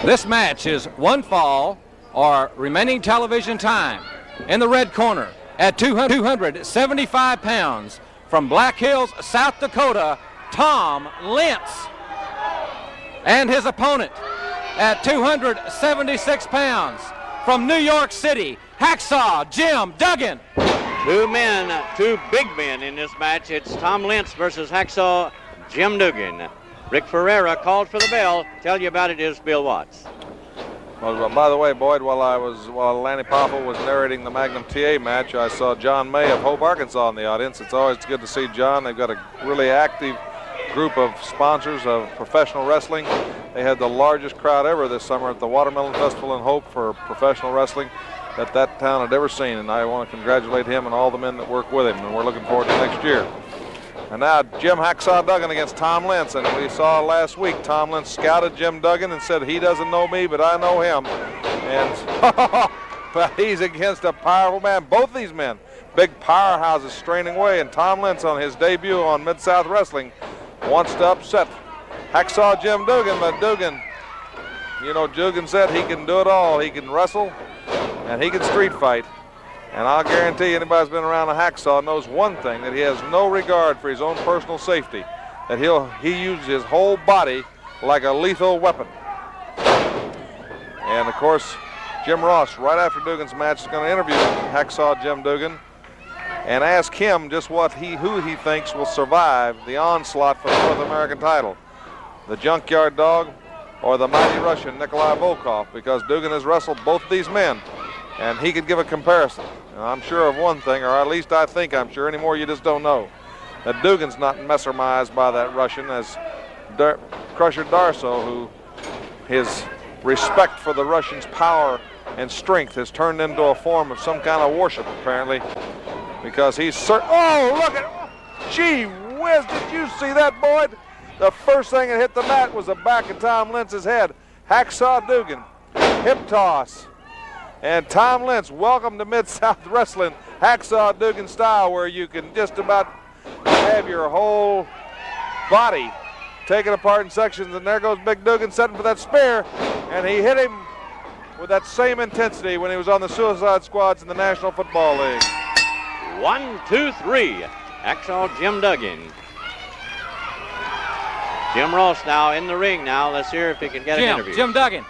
This match is one fall or remaining television time. In the red corner at 275 pounds from Black Hills, South Dakota, Tom Lentz. And his opponent at 276 pounds from New York City, Hacksaw Jim Duggan. Two big men in this match. It's Tom Lentz versus Hacksaw Jim Duggan. Rick Ferrara called for the bell. Tell you about it is Bill Watts. Well, by the way, Boyd, while Lanny Poffel was narrating the Magnum TA match, I saw John May of Hope, Arkansas in the audience. It's always good to see John. They've got a really active group of sponsors of professional wrestling. They had the largest crowd ever this summer at the Watermelon Festival in Hope for professional wrestling that town had ever seen, and I want to congratulate him and all the men that work with him, and we're looking forward to next year. And now Jim Hacksaw Duggan against Tom Lentz, and we saw last week Tom Lentz scouted Jim Duggan and said he doesn't know me, but I know him. And but he's against a powerful man. Both these men, big powerhouses straining away, and Tom Lentz on his debut on Mid-South Wrestling wants to upset Hacksaw Jim Duggan, but Duggan, you know, Duggan said he can do it all. He can wrestle and he can street fight. And I'll guarantee you anybody who's been around a hacksaw knows one thing, that he has no regard for his own personal safety, that he uses his whole body like a lethal weapon. And of course, Jim Ross, right after Duggan's match, is going to interview Hacksaw Jim Duggan and ask him just who he thinks will survive the onslaught for the North American title, the Junkyard Dog or the mighty Russian Nikolai Volkov, because Duggan has wrestled both these men, and he could give a comparison. And I'm sure of one thing, or at least I think I'm sure, anymore you just don't know, that Duggan's not mesmerized by that Russian as Crusher Darso, who his respect for the Russian's power and strength has turned into a form of some kind of worship, apparently, because he's oh, look at, gee whiz, did you see that, Boyd? The first thing that hit the mat was the back of Tom Lentz's head. Hacksaw Duggan, hip toss. And Tom Lentz, welcome to Mid-South Wrestling, Hacksaw Duggan style, where you can just about have your whole body taken apart in sections. And there goes Big Duggan setting for that spear, and he hit him with that same intensity when he was on the Suicide Squads in the National Football League. 1, 2, 3. Hacksaw Jim Duggan. Jim Ross now in the ring now. Let's hear if he can get an interview. Jim Duggan,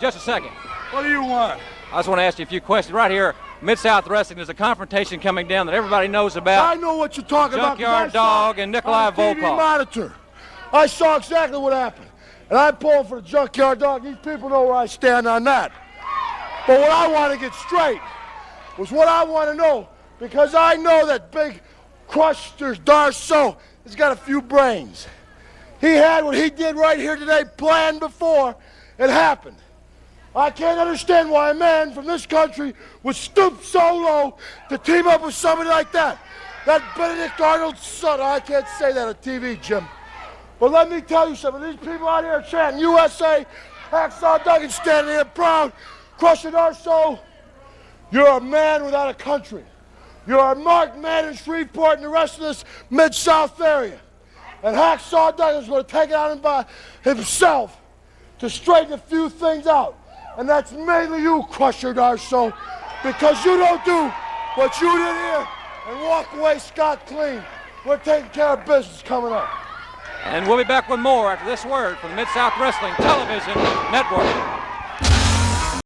just a second. What do you want? I just want to ask you a few questions. Right here, Mid-South Wrestling, there's a confrontation coming down that everybody knows about. I know what you're talking about. Junkyard Dog and Nikolai Volkov. TV monitor. I saw exactly what happened. And I'm pulling for the Junkyard Dog. These people know where I stand on that. But what I want to get straight was what I want to know, because I know that big Crusher Darso has got a few brains. He had what he did right here today planned before it happened. I can't understand why a man from this country would stoop so low to team up with somebody like that. That Benedict Arnold's son. I can't say that on TV, Jim. But let me tell you something. These people out here chanting USA, Hacksaw Duggan standing here proud, Crusher Darso, you're a man without a country. You're a marked man in Shreveport and the rest of this Mid-South area. And Hacksaw Duggan's going to take it on by himself to straighten a few things out. And that's mainly you, Crusher Darso, because you don't do what you did here and walk away scot-clean. We're taking care of business coming up. And we'll be back with more after this word from the Mid-South Wrestling Television Network.